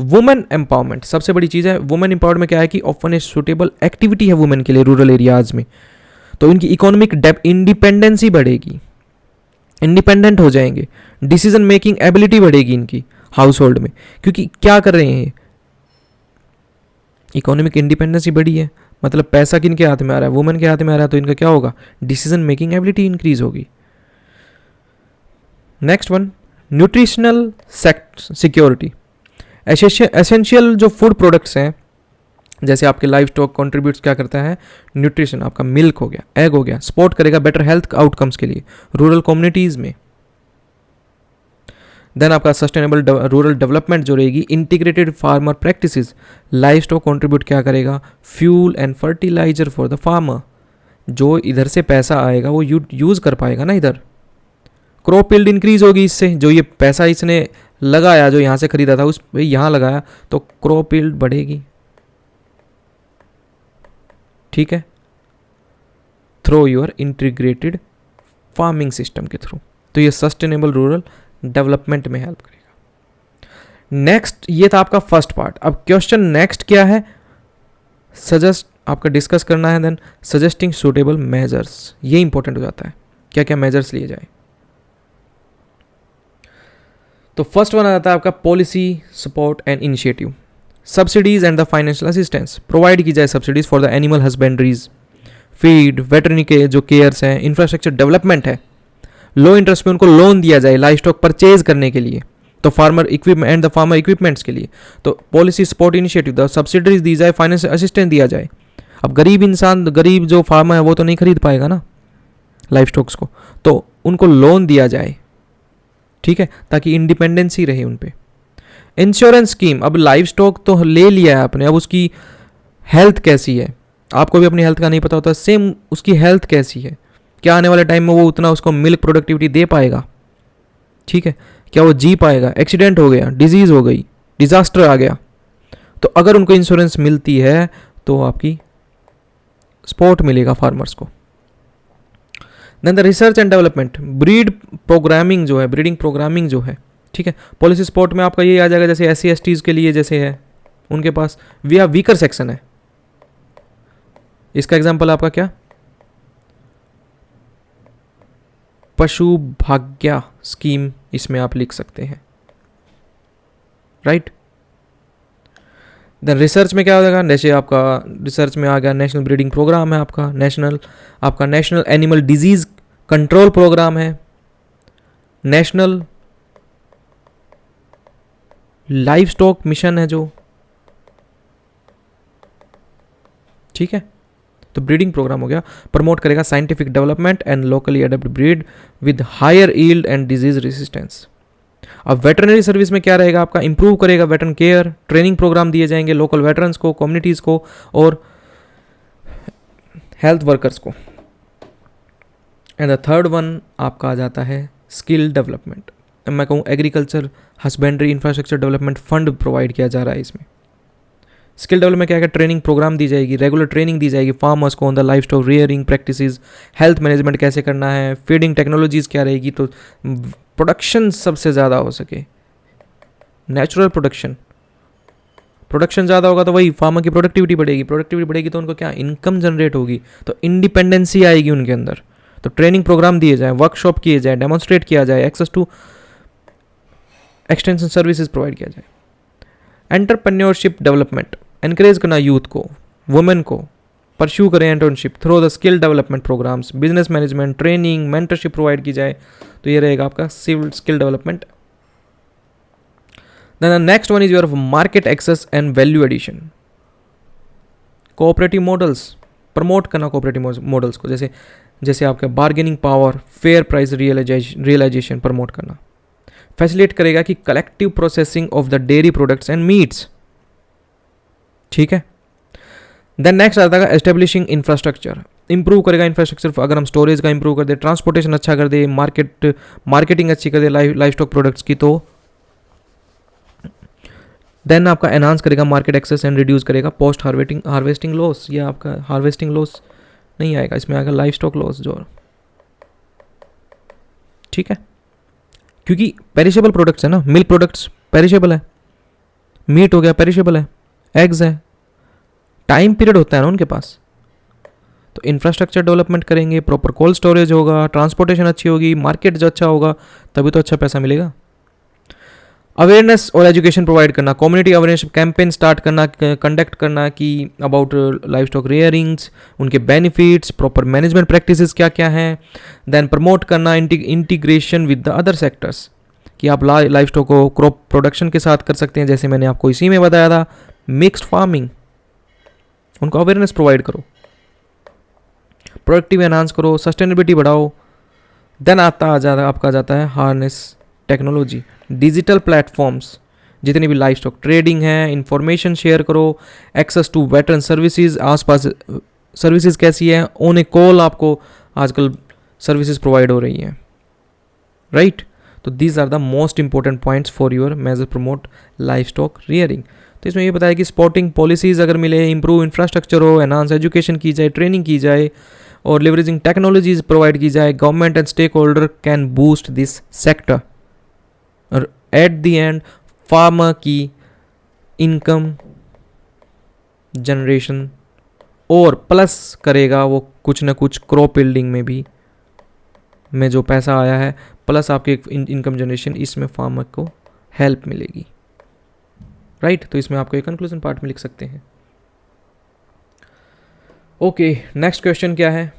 वुमेन एम्पावरमेंट सबसे बड़ी चीज़ है। वुमेन एम्पावरमेंट में क्या है कि ऑफन ए सुटेबल एक्टिविटी है वुमेन के लिए रूरल एरियाज में, तो इनकी इकोनॉमिक इंडिपेंडेंसी बढ़ेगी, इंडिपेंडेंट हो जाएंगे, डिसीजन मेकिंग एबिलिटी बढ़ेगी इनकी हाउस होल्ड में, क्योंकि क्या कर रहे हैं, इकोनॉमिक इंडिपेंडेंसी बढ़ी है, मतलब पैसा किनके हाथ में आ रहा है, वुमेन के हाथ में आ रहा है, तो इनका क्या होगा, डिसीजन मेकिंग एबिलिटी इंक्रीज होगी। Next one, nutritional security, essential जो फूड प्रोडक्ट्स हैं, जैसे आपके लाइव स्टॉक कॉन्ट्रीब्यूट्स क्या करता है, न्यूट्रिशन, आपका मिल्क हो गया, एग हो गया, सपोर्ट करेगा बेटर हेल्थ आउटकम्स के लिए रूरल कम्युनिटीज़ में। देन आपका सस्टेनेबल रूरल डेवलपमेंट जो रहेगी, integrated farmer practices, livestock contribute क्या करेगा, fuel and fertilizer for the farmer, जो इधर से पैसा आएगा वो यूज़ कर पाएगा ना इधर। क्रॉप यील्ड इंक्रीज होगी इससे, जो ये पैसा इसने लगाया, जो यहाँ से खरीदा था उस यहाँ लगाया, तो क्रॉप यील्ड बढ़ेगी, ठीक है, through your integrated farming system के थ्रू। तो ये सस्टेनेबल रूरल डेवलपमेंट में हेल्प करेगा। नेक्स्ट, ये था आपका फर्स्ट पार्ट। अब क्वेश्चन नेक्स्ट क्या है, सजेस्ट आपका डिस्कस करना है, देन सजेस्टिंग सुटेबल मेजर्स, ये इंपॉर्टेंट हो जाता है, क्या क्या मेजर्स लिए जाए। तो फर्स्ट वन आ जाता है आपका policy support and initiative, subsidies and the financial assistance, provide की जाए subsidies for the animal husbandries, feed, veterinary के जो केयर्स हैं, इंफ्रास्ट्रक्चर डेवलपमेंट है, लो इंटरेस्ट में उनको लोन दिया जाए लाइव स्टॉक परचेज करने के लिए, तो farmer equipment and the farmer equipments के लिए, तो policy support initiative, the subsidies दी जाए, फाइनेंशियल असिस्टेंस दिया जाए। अब गरीब इंसान, गरीब जो फार्मर है वो तो नहीं खरीद पाएगा ना लाइव स्टॉक्स को, तो उनको लोन दिया जाए, ठीक है, ताकि इंडिपेंडेंसी रहे उन पे। इंश्योरेंस स्कीम, अब लाइव स्टॉक तो ले लिया है आपने, अब उसकी हेल्थ कैसी है, आपको भी अपनी हेल्थ का नहीं पता होता, सेम उसकी हेल्थ कैसी है, क्या आने वाले टाइम में वो उतना उसको मिल्क प्रोडक्टिविटी दे पाएगा, ठीक है, क्या वो जी पाएगा, एक्सीडेंट हो गया, डिजीज़ हो गई, डिजास्टर आ गया, तो अगर उनको इंश्योरेंस मिलती है तो आपकी सपोर्ट मिलेगा फार्मर्स को। Then the research and development, breed programming जो है, ब्रीडिंग प्रोग्रामिंग जो है, ठीक है, पॉलिसी सपोर्ट में आपका ये आ जाएगा, जैसे SC/STs के लिए जैसे है उनके पास वीकर सेक्शन है, इसका एग्जांपल आपका क्या, पशु भाग्य स्कीम, इसमें आप लिख सकते हैं, राइट। देन रिसर्च में क्या हो जाएगा, जैसे आपका रिसर्च में आ गया नेशनल ब्रीडिंग प्रोग्राम है आपका, national animal disease control program है, नेशनल लाइव स्टॉक मिशन है जो, ठीक है, तो ब्रीडिंग प्रोग्राम हो गया, प्रमोट करेगा scientific development and locally adapt breed with higher yield and disease resistance. अब वेटरनरी सर्विस में क्या रहेगा आपका, इंप्रूव करेगा वेटरन केयर, ट्रेनिंग प्रोग्राम दिए जाएंगे लोकल वेटरन्स को, कम्युनिटीज़ को और हेल्थ वर्कर्स को। एंड द थर्ड वन आपका आ जाता है स्किल डेवलपमेंट, मैं कहूँ agriculture husbandry infrastructure development fund provide किया जा रहा है इसमें। स्किल डेवलपमेंट क्या है, ट्रेनिंग प्रोग्राम दी जाएगी, रेगुलर ट्रेनिंग दी जाएगी फार्मर्स को on the life stock rearing practices, health management कैसे करना है, फीडिंग टेक्नोलॉजीज क्या रहेगी, तो प्रोडक्शन सबसे ज़्यादा हो सके, नेचुरल प्रोडक्शन ज़्यादा होगा तो वही फार्मर की प्रोडक्टिविटी बढ़ेगी तो उनको क्या इनकम जनरेट होगी, तो इंडिपेंडेंसी आएगी उनके अंदर। तो ट्रेनिंग प्रोग्राम दिए जाए, वर्कशॉप किए जाए, डेमोन्स्ट्रेट किया जाए, access to extension services provide किया जाए। एंटरप्रेन्योरशिप डेवलपमेंट, एनकरेज करना यूथ को, वुमेन को, परस्यू करें entrepreneurship through the skill development programs, business management, training, mentorship provide की जाए, तो ये रहेगा आपका civil skill development. Then the next one is your market access and value addition, cooperative models, promote करना कोऑपरेटिव मॉडल्स को, जैसे आपका bargaining power, fair price realization promote करना, फैसिलिटेट करेगा कि collective processing of the dairy products and meets, ठीक है। Then next आता है एस्टेब्लिशिंग इंफ्रास्ट्रक्चर, इंप्रूव करेगा इंफ्रास्ट्रक्चर, अगर हम स्टोरेज का इंप्रूव कर दे, ट्रांसपोर्टेशन अच्छा कर दे, मार्केटिंग अच्छी कर दे लाइव स्टॉक प्रोडक्ट्स की, तो देन आपका एनहांस करेगा मार्केट एक्सेस एंड रिड्यूस करेगा पोस्ट हार्वेस्टिंग लॉस, या आपका हार्वेस्टिंग लॉस नहीं आएगा, इसमें आएगा लाइव स्टॉक लॉस जो, ठीक है, क्योंकि पेरिशेबल प्रोडक्ट्स है ना, मिल्क प्रोडक्ट्स पेरिशेबल है, मीट हो गया पेरिशेबल है, एग्स है, टाइम पीरियड होता है ना उनके पास। तो इंफ्रास्ट्रक्चर डेवलपमेंट करेंगे, प्रॉपर कोल्ड स्टोरेज होगा, ट्रांसपोर्टेशन अच्छी होगी, मार्केट जो अच्छा होगा तभी तो अच्छा पैसा मिलेगा। अवेयरनेस और एजुकेशन प्रोवाइड करना, कम्युनिटी अवेयरनेस कैंपेन स्टार्ट करना, कंडक्ट करना कि अबाउट लाइव स्टॉक रेयरिंग्स, उनके बेनिफिट्स, प्रॉपर मैनेजमेंट प्रैक्टिसेस क्या क्या हैं, देन प्रमोट करना integration with the other sectors, कि आप लाइफ स्टॉक को क्रॉप प्रोडक्शन के साथ कर सकते हैं, जैसे मैंने आपको इसी में बताया था, मिक्स्ड फार्मिंग, उनको अवेयरनेस प्रोवाइड करो, प्रोडक्टिव एनहांस करो, सस्टेनेबिलिटी बढ़ाओ। देन आपका जाता है हार्नेस टेक्नोलॉजी, डिजिटल प्लेटफॉर्म्स, जितनी भी लाइफ स्टॉक ट्रेडिंग है, इंफॉर्मेशन शेयर करो, एक्सेस टू वेटरन सर्विसेज, आसपास सर्विसेज कैसी है, ऑन ए कॉल आपको आजकल सर्विसेज प्रोवाइड हो रही हैं, राइट। तो these are the most important points for your major promote life stock rearing. तो इसमें ये बताया कि स्पॉटिंग पॉलिसीज अगर मिले, इंप्रूव इंफ्रास्ट्रक्चर हो, एनहांस एजुकेशन की जाए, ट्रेनिंग की जाए और लिवरेजिंग टेक्नोलॉजीज प्रोवाइड की जाए, government and stakeholder can boost this sector. और एट द एंड फार्मर की इनकम जनरेशन और प्लस करेगा वो कुछ ना कुछ क्रॉप बिल्डिंग में भी, में जो पैसा आया है प्लस आपके इनकम जनरेशन, इसमें फार्मर को हेल्प मिलेगी, राइट। तो इसमें आपको एक कंक्लूजन पार्ट में लिख सकते हैं। ओके, नेक्स्ट क्वेश्चन क्या है,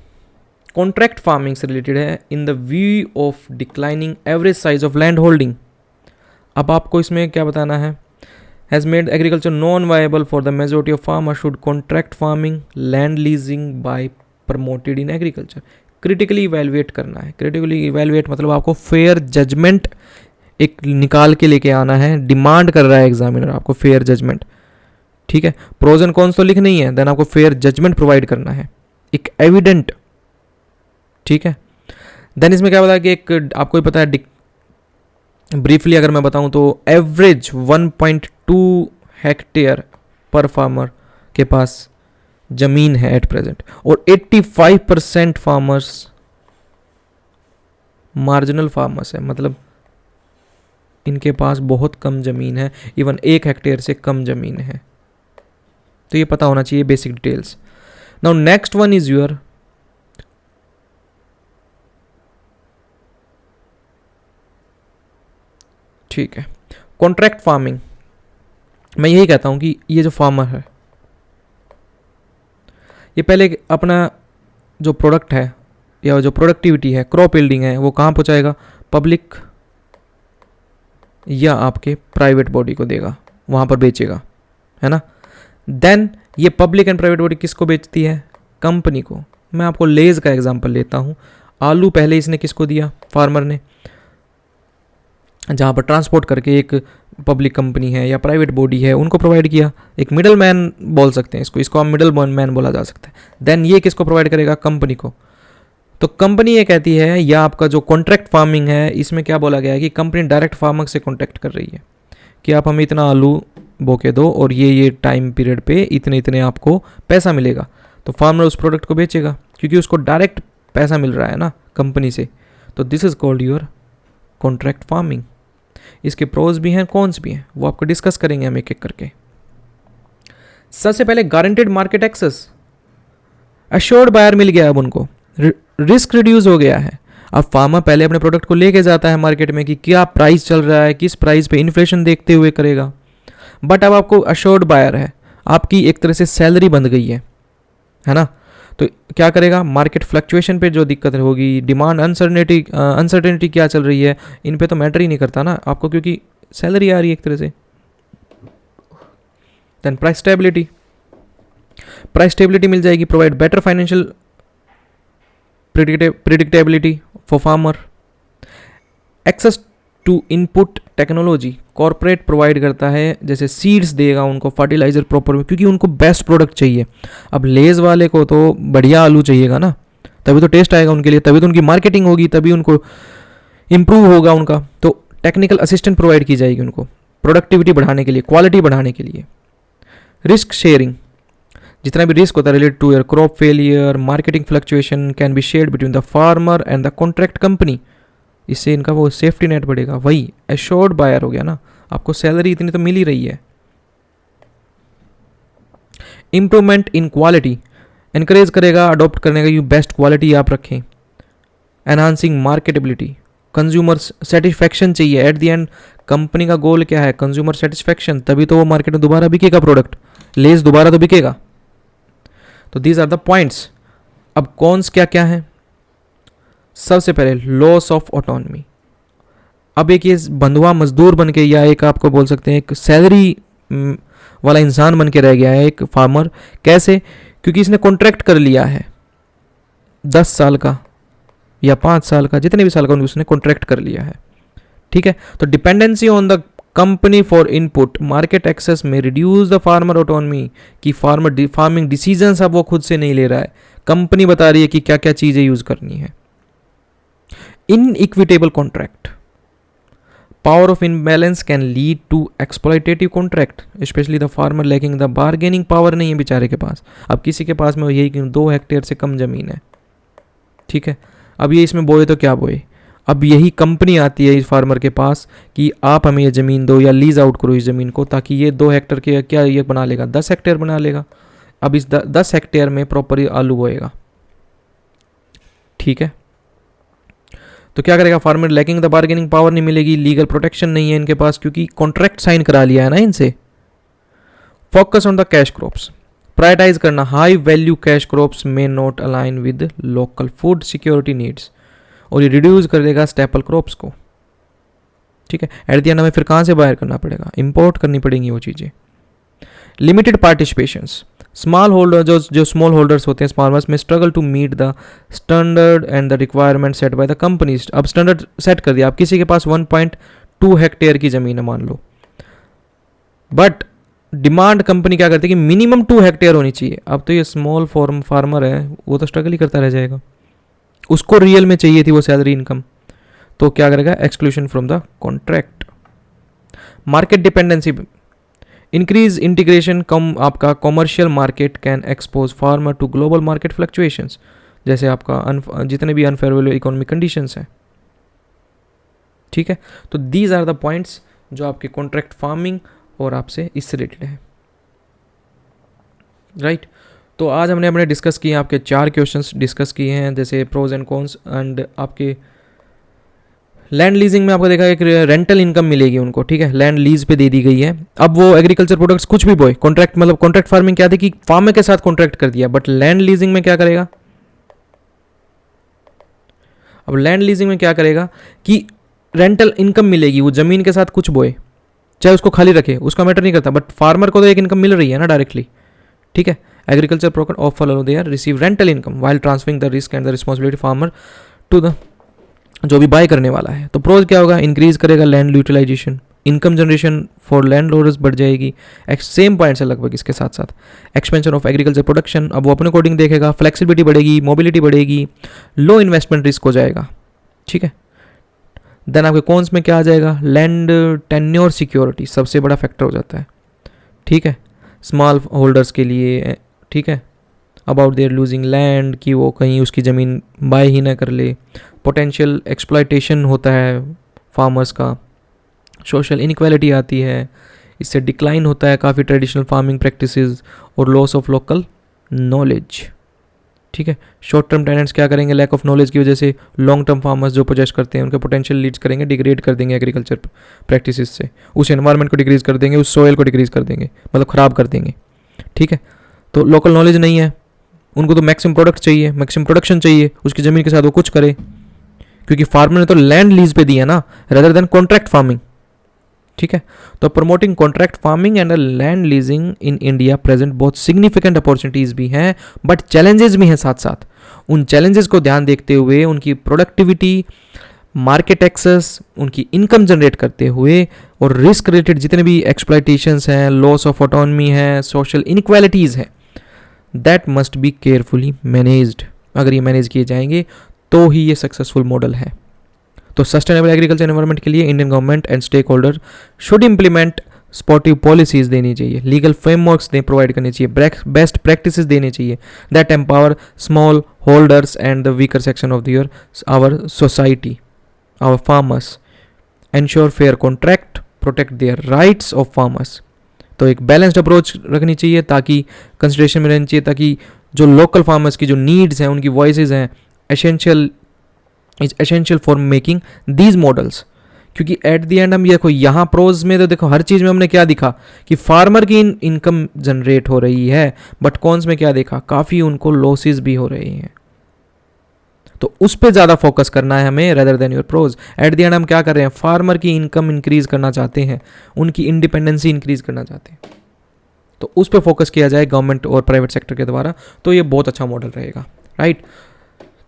कॉन्ट्रैक्ट फार्मिंग से रिलेटेड है। In the view of declining average size of land holding, अब आपको इसमें क्या बताना है, has made agriculture non viable for the majority of farmer, should contract farming, land leasing by promoted in agriculture. Critically evaluate करना है, critically evaluate मतलब आपको फेयर जजमेंट एक निकाल के लेके आना है, डिमांड कर रहा है एग्जामिनर आपको फेयर जजमेंट, ठीक है। प्रोज एंड कॉन्स तो लिखना ही है, देन आपको फेयर जजमेंट प्रोवाइड करना है, एक एविडेंट, ठीक है। देन इसमें क्या बताया कि एक आपको ही पता है, ब्रीफली अगर मैं बताऊं तो एवरेज 1.2 हेक्टेयर पर फार्मर के पास जमीन है एट प्रेजेंट, और 85% फार्मर्स मार्जिनल फार्मर्स है, मतलब इनके पास बहुत कम जमीन है, इवन 1 हेक्टेयर से कम जमीन है। तो ये पता होना चाहिए basic details. Now next one is your ठीक है, कॉन्ट्रैक्ट फार्मिंग। मैं यही कहता हूं कि ये जो फार्मर है, ये पहले अपना जो प्रोडक्ट है या जो प्रोडक्टिविटी है, क्रॉप यील्डिंग है, वो कहाँ पहुँचाएगा, पब्लिक या आपके प्राइवेट बॉडी को देगा, वहाँ पर बेचेगा, है ना। देन ये पब्लिक एंड प्राइवेट बॉडी किसको बेचती है, कंपनी को। मैं आपको लेज का एग्जांपल लेता हूँ। आलू पहले इसने किसको दिया, फार्मर ने, जहाँ पर ट्रांसपोर्ट करके एक पब्लिक कंपनी है या प्राइवेट बॉडी है उनको प्रोवाइड किया, एक मिडल मैन बोल सकते हैं इसको आप मिडल मैन बोला जा सकता है। देन ये किसको प्रोवाइड करेगा, कंपनी को। तो कंपनी ये कहती है, या आपका जो कॉन्ट्रैक्ट फार्मिंग है इसमें क्या बोला गया है कि कंपनी डायरेक्ट फार्मर से कॉन्ट्रैक्ट कर रही है कि आप हमें इतना आलू बोके दो और ये टाइम पीरियड पे इतने इतने आपको पैसा मिलेगा। तो फार्मर उस प्रोडक्ट को बेचेगा क्योंकि उसको डायरेक्ट पैसा मिल रहा है ना कंपनी से। तो this is called your contract farming. इसके प्रोज भी हैं, कॉन्स भी हैं, वो आपको डिस्कस करेंगे हम एक एक करके। सबसे पहले guaranteed market access, assured buyer मिल गया, अब उनको रिस्क रिड्यूस हो गया है। अब फार्मर पहले अपने प्रोडक्ट को लेके जाता है मार्केट में कि क्या प्राइस चल रहा है, किस प्राइस पे इन्फ्लेशन देखते हुए करेगा, बट अब आपको अश्योर्ड बायर है, आपकी एक तरह से सैलरी बंध गई है ना। तो क्या करेगा, मार्केट फ्लक्चुएशन पे जो दिक्कत होगी, डिमांड अनसर्टेनिटी क्या चल रही है, इन पे तो मैटर ही नहीं करता ना आपको, क्योंकि सैलरी आ रही है एक तरह से। देन प्राइस स्टेबिलिटी मिल जाएगी, provide better financial predictability for farmer. Access to input technology, corporate provide करता है, जैसे सीड्स देगा उनको, फर्टिलाइजर प्रॉपर में, क्योंकि उनको बेस्ट प्रोडक्ट चाहिए। अब लेज वाले को तो बढ़िया आलू चाहिएगा ना, तभी तो टेस्ट आएगा उनके लिए, तभी तो उनकी मार्केटिंग होगी, तभी उनको इम्प्रूव होगा उनका। तो टेक्निकल असिस्टेंट प्रोवाइड की जाएगी उनको प्रोडक्टिविटी बढ़ाने के लिए, क्वालिटी बढ़ाने के लिए। रिस्क शेयरिंग, जितना भी रिस्क होता है related to your crop failure, marketing fluctuation can be shared between the farmer and the contract company. इससे इनका वो सेफ्टी नेट बढ़ेगा। वही एश्योर्ड बायर हो गया ना, आपको सैलरी इतनी तो मिल ही रही है। इंप्रूवमेंट इन क्वालिटी, एनकरेज करेगा अडॉप्ट करने का, यू बेस्ट क्वालिटी आप रखें। एनहांसिंग मार्केटेबिलिटी, कंज्यूमर सेटिस्फैक्शन चाहिए। एट द एंड कंपनी का गोल क्या है, कंज्यूमर सेटिस्फैक्शन, तभी तो वो मार्केट में दोबारा बिकेगा प्रोडक्ट, लेस दोबारा तो बिकेगा। तो दीज आर द पॉइंट्स। अब कॉन्स क्या क्या है, सबसे पहले लॉस ऑफ ऑटोनमी, अब एक ये बंधुआ मजदूर बन के, या एक आपको बोल सकते हैं एक सैलरी वाला इंसान बन के रह गया है एक फार्मर। कैसे? क्योंकि इसने कॉन्ट्रैक्ट कर लिया है 10 साल का या 5 साल का, जितने भी साल का उसने कॉन्ट्रैक्ट कर लिया है। ठीक है, तो dependency on the company for input market access में रिड्यूस द फार्मर ऑटोनॉमी, कि फार्मर फार्मिंग डिसीजंस अब वो खुद से नहीं ले रहा है, कंपनी बता रही है कि क्या क्या चीज़ें यूज करनी है। Inequitable contract, power of imbalance can lead to exploitative contract, especially the farmer lacking the bargaining power नहीं है बेचारे के पास। अब किसी के पास में यही 2 हेक्टेयर से कम ज़मीन है, ठीक है, अब ये इसमें बोए तो क्या बोए। अब यही कंपनी आती है इस फार्मर के पास कि आप हमें ये ज़मीन दो या लीज आउट करो इस ज़मीन को, ताकि ये 2 हेक्टेयर के क्या ये बना लेगा, 10 हेक्टेयर बना लेगा। अब इस 10 हेक्टेयर में प्रॉपर आलू बोएगा। ठीक है, तो क्या करेगा farmer? Lacking the bargaining power नहीं मिलेगी, लीगल प्रोटेक्शन नहीं है इनके पास, क्योंकि कॉन्ट्रैक्ट साइन करा लिया है ना इनसे। Focus on the cash crops, prioritize करना हाई वैल्यू कैश क्रॉप्स में not align with local food security needs, और ये रिड्यूस कर देगा स्टेपल क्रॉप्स को। ठीक है, एट द एंड हमें फिर कहाँ से बाहर करना पड़ेगा? इंपोर्ट करनी पड़ेंगी वो चीज़ें। लिमिटेड पार्टिसिपेशंस, स्मॉल होल्डर जो स्मॉल होल्डर्स होते हैं फार्मर्स में struggle to meet the standard and the requirement set by the companies. अब स्टैंडर्ड सेट कर दिया, आप किसी के पास 1.2 हेक्टेयर की ज़मीन है मान लो, बट डिमांड कंपनी क्या करती है कि मिनिमम 2 हेक्टेयर होनी चाहिए। अब तो ये स्मॉल फार्मर है, वो तो स्ट्रगल ही करता रह जाएगा, उसको रियल में चाहिए थी वो सैलरी इनकम, तो क्या करेगा? Exclusion from the contract. Market dependency, increase integration, कम आपका commercial market can expose farmer to global market fluctuations, जैसे आपका जितने भी अनफेवरेबल इकोनॉमिक कंडीशंस हैं। ठीक है, तो दीज आर द पॉइंट्स जो आपके कॉन्ट्रैक्ट फार्मिंग और आपसे इससे रिलेटेड है। राइट, तो आज हमने अपने डिस्कस किए, आपके 4 क्वेश्चंस डिस्कस किए हैं, जैसे प्रोज एंड कॉन्स, एंड आपके लैंड लीजिंग में आपको देखा एक रेंटल इनकम मिलेगी उनको। ठीक है, लैंड लीज पे दे दी गई है, अब वो एग्रीकल्चर प्रोडक्ट्स कुछ भी बोए, कॉन्ट्रैक्ट मतलब कॉन्ट्रैक्ट फार्मिंग क्या थी कि फार्मर के साथ कॉन्ट्रैक्ट कर दिया, बट लैंड लीजिंग में क्या करेगा? अब लैंड लीजिंग में क्या करेगा कि रेंटल इनकम मिलेगी, वो जमीन के साथ कुछ बोए, चाहे उसको खाली रखे, उसका मैटर नहीं करता, बट फार्मर को तो एक इनकम मिल रही है ना डायरेक्टली। ठीक है, agriculture product offer they are receive rental income while transferring the risk and the responsibility farmer to the जो भी बाय करने वाला है। तो प्रोज क्या होगा? इंक्रीज करेगा land utilization, income generation for land loaders बढ़ जाएगी। सेम पॉइंट्स है लगभग इसके साथ साथ। एक्सपेंशन ऑफ एग्रीकल्चर प्रोडक्शन, अब वो अपने अकॉर्डिंग देखेगा, फ्लेक्सिबिलिटी बढ़ेगी, मोबिलिटी बढ़ेगी, लो इन्वेस्टमेंट रिस्क हो जाएगा। ठीक है, देन आपके कॉन्स में क्या आ जाएगा? लैंड टेन्योर सिक्योरिटी सबसे बड़ा फैक्टर हो जाता है। ठीक है, स्मॉल होल्डर्स के लिए। ठीक है, अबाउट देयर लूजिंग लैंड, कि वो कहीं उसकी ज़मीन बाय ही ना कर ले। पोटेंशियल एक्सप्लॉयटेशन होता है फार्मर्स का, सोशल इनइक्वालिटी आती है, इससे डिक्लाइन होता है काफ़ी ट्रेडिशनल फार्मिंग प्रैक्टिसेस, और लॉस ऑफ लोकल नॉलेज। ठीक है, शॉर्ट टर्म टेनेंट्स क्या करेंगे? लैक ऑफ नॉलेज की वजह से लॉन्ग टर्म फार्मर्स जो पोजेस करते हैं उनके पोटेंशियल लीड्स करेंगे, डिग्रेड कर देंगे एग्रीकल्चर प्रैक्टिसेस से, उस एनवायरनमेंट को डिक्रीज कर देंगे, उस सोयल को डिक्रीज कर देंगे, मतलब ख़राब कर देंगे। ठीक है, तो लोकल नॉलेज नहीं है उनको, तो मैक्सिमम प्रोडक्ट चाहिए, मैक्सिमम प्रोडक्शन चाहिए, उसकी ज़मीन के साथ वो कुछ करे, क्योंकि फार्मर ने तो लैंड लीज पे दिया ना, रेदर देन कॉन्ट्रैक्ट फार्मिंग। ठीक है, तो promoting contract farming and land leasing in India present बहुत सिग्निफिकेंट अपॉर्चुनिटीज भी हैं, बट चैलेंजेस भी हैं साथ साथ। उन चैलेंजेस को ध्यान देखते हुए उनकी प्रोडक्टिविटी, मार्केट एक्सेस, उनकी इनकम जनरेट करते हुए, और रिस्क रिलेटेड जितने भी एक्सप्लॉयटेशंस हैं, लॉस ऑफ ऑटोनॉमी है, सोशल इनइक्वालिटीज़ है, that must be carefully managed. अगर ये मैनेज किए जाएंगे तो ही ये सक्सेसफुल मॉडल है। तो सस्टेनेबल एग्रीकल्चर एनवायरनमेंट के लिए Indian government and stakeholder should implement supportive policies देनी चाहिए, लीगल फ्रेमवर्क्स प्रोवाइड करने चाहिए, बेस्ट प्रैक्टिसेस देने चाहिए that empower smallholders and the weaker section of the our society, our farmers, ensure fair contract, protect their rights of farmers. तो एक balanced approach रखनी चाहिए, ताकि कंसिडरेशन में रहनी चाहिए, ताकि जो लोकल फार्मर्स की जो नीड्स हैं, उनकी वॉइसेस हैं, essential for making these models. क्योंकि एट द एंड हम देखो यहाँ प्रोज में तो देखो हर चीज़ में हमने क्या दिखा कि फार्मर की इनकम जनरेट हो रही है, बट कॉन्स में क्या देखा? काफ़ी उनको लॉसेस भी हो रही हैं। तो उस पर ज़्यादा फोकस करना है हमें rather than your pros. At the end हम क्या कर रहे हैं, फार्मर की इनकम इंक्रीज करना चाहते हैं, उनकी इंडिपेंडेंसी इंक्रीज करना चाहते हैं, तो उस पर फोकस किया जाए गवर्नमेंट और प्राइवेट सेक्टर के द्वारा, तो ये बहुत अच्छा मॉडल रहेगा, राइट।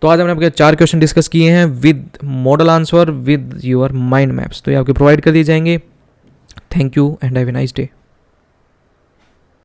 तो आज हमने आपके 4 क्वेश्चन डिस्कस किए हैं with model answer with your mind maps, तो ये आपके प्रोवाइड कर दिए जाएंगे। Thank you and have a nice day.